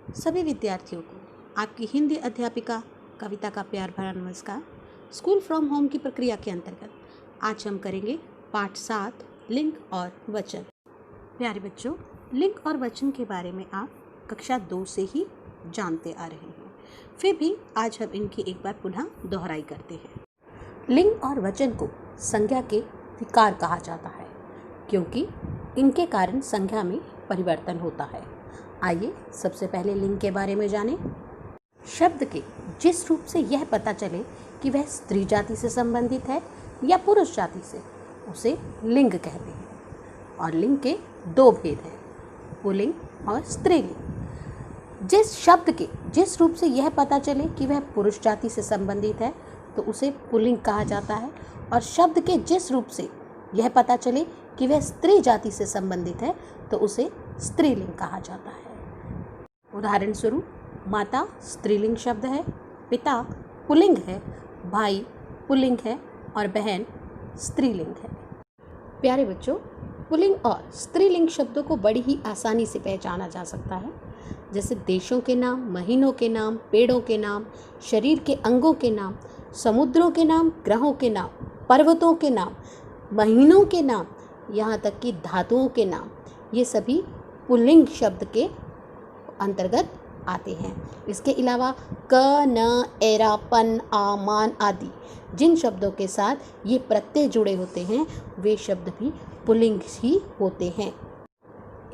सभी विद्यार्थियों को आपकी हिंदी अध्यापिका कविता का प्यार भरा नमस्कार। स्कूल फ्रॉम होम की प्रक्रिया के अंतर्गत आज हम करेंगे पाठ 7 लिंग और वचन। प्यारे बच्चों, लिंग और वचन के बारे में आप कक्षा 2 से ही जानते आ रहे हैं, फिर भी आज हम इनकी एक बार पुनः दोहराई करते हैं। लिंग और वचन को संज्ञा के विकार कहा जाता है क्योंकि इनके कारण संज्ञा में परिवर्तन होता है। आइए सबसे पहले लिंग के बारे में जानें। शब्द के जिस रूप से यह पता चले कि वह स्त्री जाति से संबंधित है या पुरुष जाति से, उसे लिंग कहते हैं। और लिंग के दो भेद हैं, पुल्लिंग और स्त्रीलिंग। जिस शब्द के जिस रूप से यह पता चले कि वह पुरुष जाति से संबंधित है तो उसे पुल्लिंग कहा जाता है, और शब्द के जिस रूप से यह पता चले कि वह स्त्री जाति से संबंधित है तो उसे स्त्रीलिंग कहा जाता है। उदाहरण स्वरूप, माता स्त्रीलिंग शब्द है, पिता पुल्लिंग है, भाई पुल्लिंग है और बहन स्त्रीलिंग है। प्यारे बच्चों, पुल्लिंग और स्त्रीलिंग शब्दों को बड़ी ही आसानी से पहचाना जा सकता है, जैसे देशों के नाम, महीनों के नाम, पेड़ों के नाम, शरीर के अंगों के नाम, समुद्रों के नाम, ग्रहों के नाम, पर्वतों के नाम, महीनों के नाम, यहाँ तक कि धातुओं के नाम। ये सभी पुल्लिंग शब्द के अंतर्गत आते हैं। इसके अलावा क, न, एरा, पन, आ, मान आदि जिन शब्दों के साथ ये प्रत्यय जुड़े होते हैं वे शब्द भी पुल्लिंग ही होते हैं।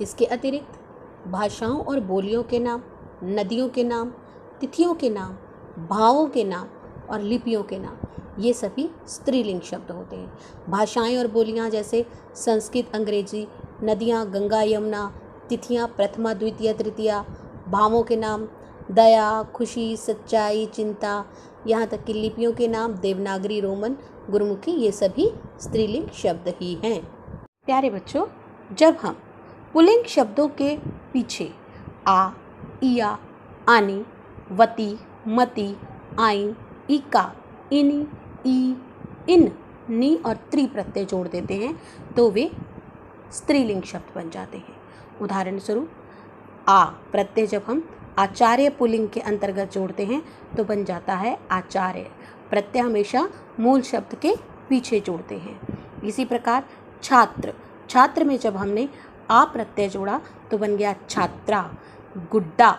इसके अतिरिक्त भाषाओं और बोलियों के नाम, नदियों के नाम, तिथियों के नाम, भावों के नाम और लिपियों के नाम, ये सभी स्त्रीलिंग शब्द होते हैं। भाषाएं और बोलियां जैसे संस्कृत, अंग्रेजी, नदियां गंगा यमुना, तिथियां प्रथमा द्वितीय तृतीया, भावों के नाम दया, खुशी, सच्चाई, चिंता, यहाँ तक कि लिपियों के नाम देवनागरी, रोमन, गुरुमुखी, ये सभी स्त्रीलिंग शब्द ही हैं। प्यारे बच्चों, जब हम पुल्लिंग शब्दों के पीछे आ, इया, आनी, वती, मती, आइन, इका, इनी, ई, इन, नी और त्री प्रत्यय जोड़ देते हैं तो वे स्त्रीलिंग शब्द बन जाते हैं। उदाहरण स्वरूप, आ प्रत्यय जब हम आचार्य पुल्लिंग के अंतर्गत जोड़ते हैं तो बन जाता है आचार्य। प्रत्यय हमेशा मूल शब्द के पीछे जोड़ते हैं। इसी प्रकार छात्र, छात्र में जब हमने आ प्रत्यय जोड़ा तो बन गया छात्रा। गुड्डा,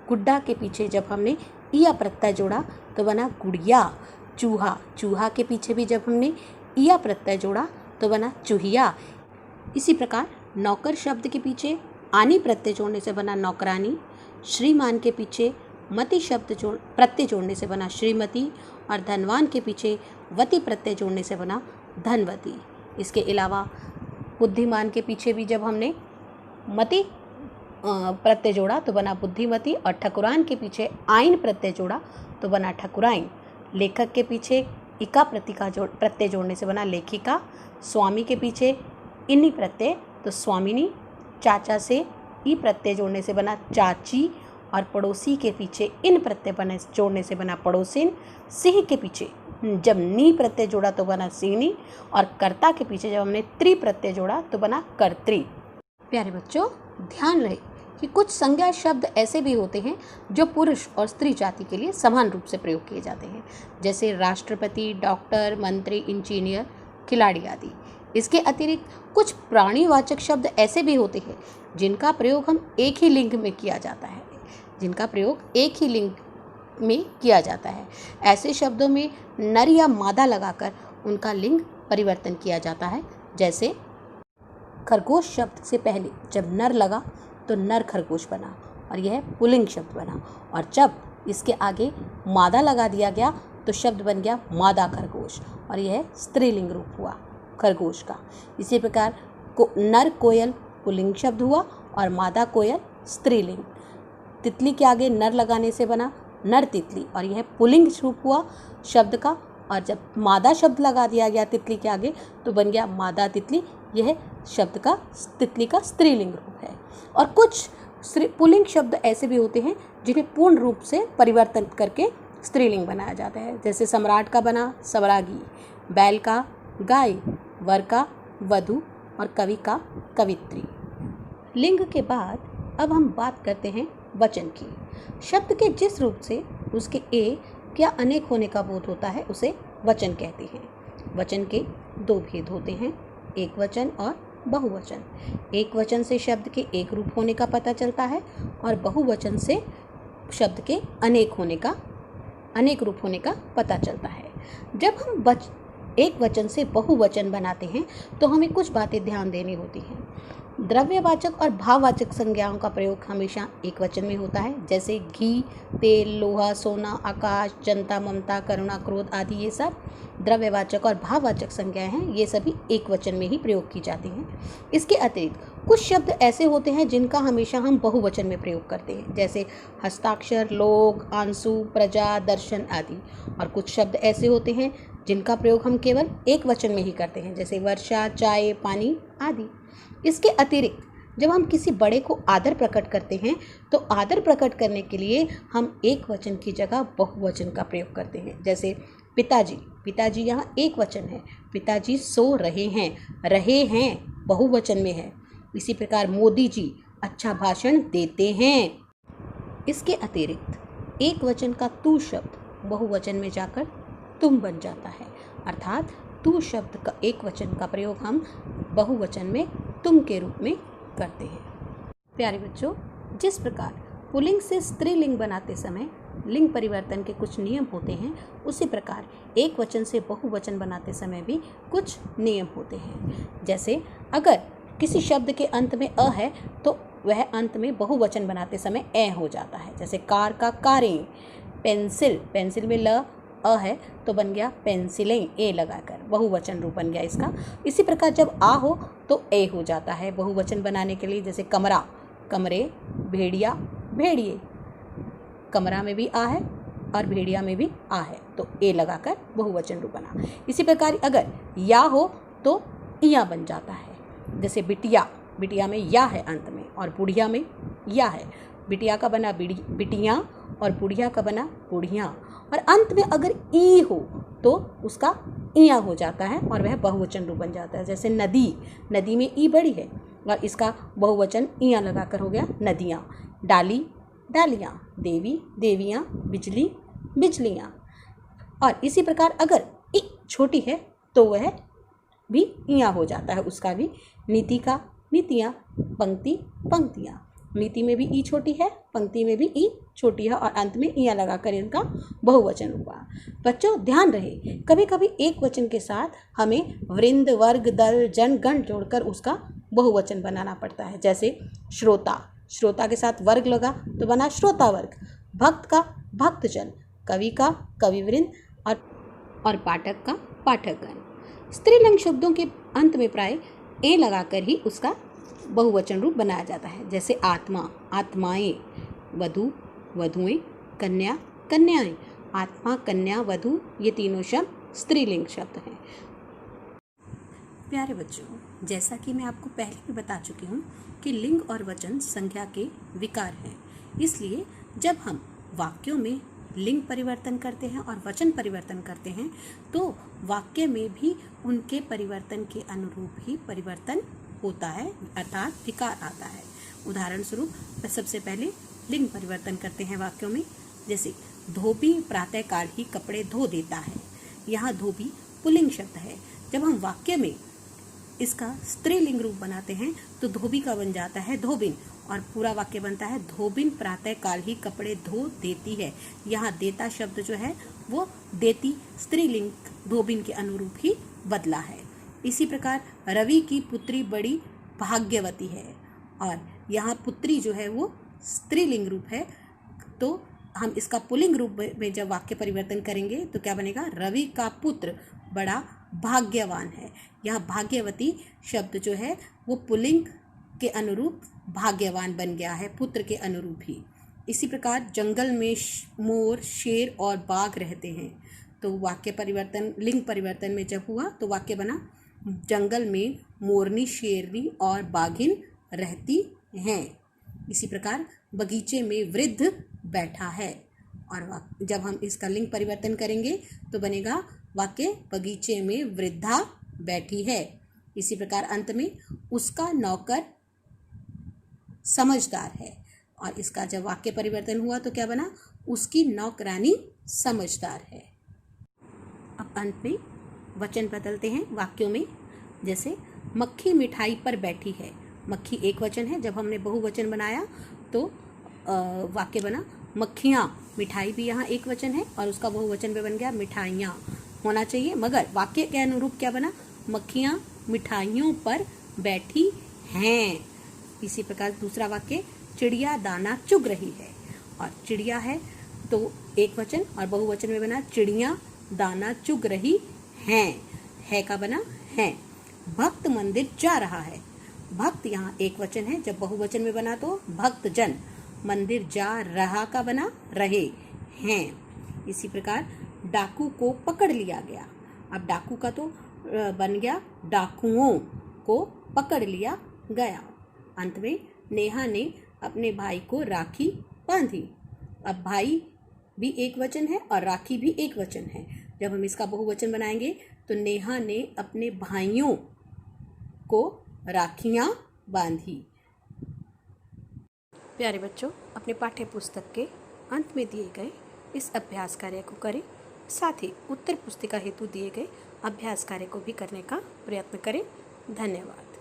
गुड्डा के पीछे जब हमने इया प्रत्यय जोड़ा तो बना गुड़िया। चूहा, चूहा के पीछे भी जब हमने इया प्रत्यय जोड़ा तो बना चूहिया। इसी प्रकार नौकर शब्द के पीछे आनी प्रत्यय जोड़ने से बना नौकरानी। श्रीमान के पीछे मति शब्द प्रत्यय जोड़ने से बना श्रीमती, और धनवान के पीछे वती प्रत्यय जोड़ने से बना धनवती। इसके अलावा बुद्धिमान के पीछे भी जब हमने मति प्रत्यय जोड़ा तो बना बुद्धिमती, और ठकुरान के पीछे आइन प्रत्यय जोड़ा तो बना ठकुराइन। लेखक के पीछे इका प्रत्यय जोड़ने से बना लेखिका। स्वामी के पीछे इन्नी प्रत्यय तो स्वामिनी। चाचा से ई प्रत्यय जोड़ने से बना चाची, और पड़ोसी के पीछे इन प्रत्यय जोड़ने से बना पड़ोसिन। सिंह के पीछे जब नी प्रत्यय जोड़ा तो बना सिंहनी, और कर्ता के पीछे जब हमने त्रि प्रत्यय जोड़ा तो बना कर्त्री। प्यारे बच्चों, ध्यान रहे कि कुछ संज्ञा शब्द ऐसे भी होते हैं जो पुरुष और स्त्री जाति के लिए समान रूप से प्रयोग किए जाते हैं, जैसे राष्ट्रपति, डॉक्टर, मंत्री, इंजीनियर, खिलाड़ी आदि। इसके अतिरिक्त कुछ प्राणीवाचक शब्द ऐसे भी होते हैं जिनका प्रयोग हम एक ही लिंग में किया जाता है, ऐसे शब्दों में नर या मादा लगाकर उनका लिंग परिवर्तन किया जाता है। जैसे खरगोश शब्द से पहले जब नर लगा तो नर खरगोश बना और यह पुल्लिंग शब्द बना, और जब इसके आगे मादा लगा दिया गया तो शब्द बन गया मादा खरगोश, और यह स्त्रीलिंग रूप हुआ खरगोश का। इसी प्रकार नर कोयल पुल्लिंग शब्द हुआ और मादा कोयल स्त्रीलिंग। तितली के आगे नर लगाने से बना नर तितली, और यह पुल्लिंग रूप हुआ शब्द का, और जब मादा शब्द लगा दिया गया तितली के आगे तो बन गया मादा तितली। यह शब्द का तितली का स्त्रीलिंग रूप है। और कुछ पुल्लिंग शब्द ऐसे भी होते हैं जिन्हें पूर्ण रूप से परिवर्तन करके स्त्रीलिंग बनाया जाता है, जैसे सम्राट का बना सम्राज्ञी, बैल का गाय, वर का वधू और कवि का कवित्री। लिंग के बाद अब हम बात करते हैं वचन की। शब्द के जिस रूप से उसके एक या अनेक होने का बोध होता है उसे वचन कहते हैं। वचन के दो भेद होते हैं, एक वचन और बहुवचन। एक वचन से शब्द के एक रूप होने का पता चलता है और बहुवचन से शब्द के अनेक रूप होने का पता चलता है। जब हम एक वचन से बहुवचन बनाते हैं तो हमें कुछ बातें ध्यान देनी होती हैं। द्रव्यवाचक और भाववाचक संज्ञाओं का प्रयोग हमेशा एक वचन में होता है, जैसे घी, तेल, लोहा, सोना, आकाश, जनता, ममता, करुणा, क्रोध आदि। ये सब द्रव्यवाचक और भाववाचक संज्ञाएं हैं, ये सभी एक वचन में ही प्रयोग की जाती हैं। इसके अतिरिक्त कुछ शब्द ऐसे होते हैं जिनका हमेशा हम बहुवचन में प्रयोग करते हैं, जैसे हस्ताक्षर, लोग, आंसू, प्रजा, दर्शन आदि। और कुछ शब्द ऐसे होते हैं जिनका प्रयोग हम केवल एक वचन में ही करते हैं, जैसे वर्षा, चाय, पानी आदि। इसके अतिरिक्त जब हम किसी बड़े को आदर प्रकट करते हैं तो आदर प्रकट करने के लिए हम एक वचन की जगह बहुवचन का प्रयोग करते हैं, जैसे पिताजी। पिताजी यहाँ एक वचन है, पिताजी सो रहे हैं बहुवचन में है। इसी प्रकार मोदी जी अच्छा भाषण देते हैं। इसके अतिरिक्त एक वचन का तू शब्द बहुवचन में जाकर तुम बन जाता है, अर्थात तू शब्द का एक वचन का प्रयोग हम बहुवचन में तुम के रूप में करते हैं। प्यारे बच्चों, जिस प्रकार पुल्लिंग से स्त्रीलिंग बनाते समय लिंग परिवर्तन के कुछ नियम होते हैं, उसी प्रकार एक वचन से बहुवचन बनाते समय भी कुछ नियम होते हैं। जैसे अगर किसी शब्द के अंत में अ है तो वह अंत में बहुवचन बनाते समय ए हो जाता है, जैसे कार का कारें, पेंसिल, पेंसिल में ल अ है तो बन गया पेंसिलें, ए लगाकर बहुवचन रूप बन गया इसका। इसी प्रकार जब आ हो तो ए हो जाता है बहुवचन बनाने के लिए, जैसे कमरा, कमरे, भेड़िया, भेड़िए। कमरा में भी आ है और भेड़िया में भी आ है तो ए लगाकर बहुवचन रूप बना। इसी प्रकार अगर या हो तो इया बन जाता है, जैसे बिटिया, बिटिया में या है अंत में और बुढ़िया में या है। बिटिया का बना बिटियाँ और बुढ़िया का बना बुढ़ियाँ। और अंत में अगर ई हो तो उसका इया हो जाता है और वह बहुवचन रूप बन जाता है, जैसे नदी, नदी में ई बड़ी है और इसका बहुवचन इया लगाकर हो गया नदियाँ। डाली, डालियाँ, देवी, देवियाँ, बिजली, बिजलियाँ। और इसी प्रकार अगर ई छोटी है तो वह भी इया हो जाता है, उसका भी। नीति का नीतियाँ, पंक्ति, पंक्तियाँ। नीति में भी ई छोटी है, पंक्ति में भी ई छोटी है और अंत में इया लगाकर इनका बहुवचन हुआ। बच्चों ध्यान रहे, कभी कभी एक वचन के साथ हमें वृंद, वर्ग, दल, जन, गण जोड़कर उसका बहुवचन बनाना पड़ता है, जैसे श्रोता, श्रोता के साथ वर्ग लगा तो बना श्रोता वर्ग। भक्त का भक्तजन, कवि का कविवृंद और पाठक का पाठकगण। स्त्रीलिंग शब्दों के अंत में प्राय ए लगाकर ही उसका बहुवचन रूप बनाया जाता है, जैसे आत्मा, आत्माएं, वधु, वधुएं, कन्या, कन्याएं। आत्मा, कन्या, वधु ये तीनों शब्द स्त्रीलिंग शब्द हैं। प्यारे बच्चों, जैसा कि मैं आपको पहले भी बता चुकी हूँ कि लिंग और वचन संज्ञा के विकार हैं, इसलिए जब हम वाक्यों में लिंग परिवर्तन करते हैं और वचन परिवर्तन करते हैं तो वाक्य में भी उनके परिवर्तन के अनुरूप ही परिवर्तन होता है, अर्थात विकार आता है। उदाहरण स्वरूप सबसे पहले लिंग परिवर्तन करते हैं वाक्यों में, जैसे धोबी प्रातःकाल ही कपड़े धो देता है। यहाँ धोबी पुल्लिंग शब्द है। जब हम वाक्य में इसका स्त्रीलिंग रूप बनाते हैं तो धोबी का बन जाता है धोबिन और पूरा वाक्य बनता है धोबिन प्रातःकाल ही कपड़े धो देती है। यहाँ देता शब्द जो है वो देती स्त्रीलिंग धोबिन के अनुरूप ही बदला है। इसी प्रकार रवि की पुत्री बड़ी भाग्यवती है और यहाँ पुत्री जो है वो स्त्रीलिंग रूप है, तो हम इसका पुल्लिंग रूप में जब वाक्य परिवर्तन करेंगे तो क्या बनेगा, रवि का पुत्र बड़ा भाग्यवान है। यहाँ भाग्यवती शब्द जो है वो पुल्लिंग के अनुरूप भाग्यवान बन गया है, पुत्र के अनुरूप ही। इसी प्रकार जंगल में मोर, शेर और बाघ रहते हैं, तो वाक्य परिवर्तन लिंग परिवर्तन में जब हुआ तो वाक्य बना जंगल में मोरनी, शेरनी और बाघिन रहती हैं। इसी प्रकार बगीचे में वृद्ध बैठा है और जब हम इसका लिंग परिवर्तन करेंगे तो बनेगा वाक्य बगीचे में वृद्धा बैठी है। इसी प्रकार अंत में उसका नौकर समझदार है और इसका जब वाक्य परिवर्तन हुआ तो क्या बना, उसकी नौकरानी समझदार है। अब अंत में वचन बदलते हैं वाक्यों में। जैसे मक्खी मिठाई पर बैठी है, मक्खी एक वचन है, जब हमने बहुवचन बनाया तो वाक्य बना मक्खियाँ, मिठाई भी यहाँ एक वचन है और उसका बहुवचन में बन गया मिठाइयाँ होना चाहिए, मगर वाक्य के अनुरूप क्या बना, मक्खियाँ मिठाइयों पर बैठी हैं। इसी प्रकार दूसरा वाक्य चिड़िया दाना चुग रही है, और चिड़िया है तो एक वचन और बहुवचन में बना चिड़िया दाना चुग रही हैं, है का बना है। भक्त मंदिर जा रहा है, भक्त यहाँ एक वचन है, जब बहुवचन में बना तो भक्त जन, मंदिर जा रहा का बना रहे हैं। इसी प्रकार डाकू को पकड़ लिया गया, अब डाकू का तो बन गया डाकुओं को पकड़ लिया गया। अंत में नेहा ने अपने भाई को राखी बांधी, अब भाई भी एक वचन है और राखी भी एक वचन है, जब हम इसका बहुवचन बनाएंगे तो नेहा ने अपने भाइयों को राखियां बांधी। प्यारे बच्चों, अपने पाठ्य पुस्तक के अंत में दिए गए इस अभ्यास कार्य को करें, साथ ही उत्तर पुस्तिका हेतु दिए गए अभ्यास कार्य को भी करने का प्रयत्न करें। धन्यवाद।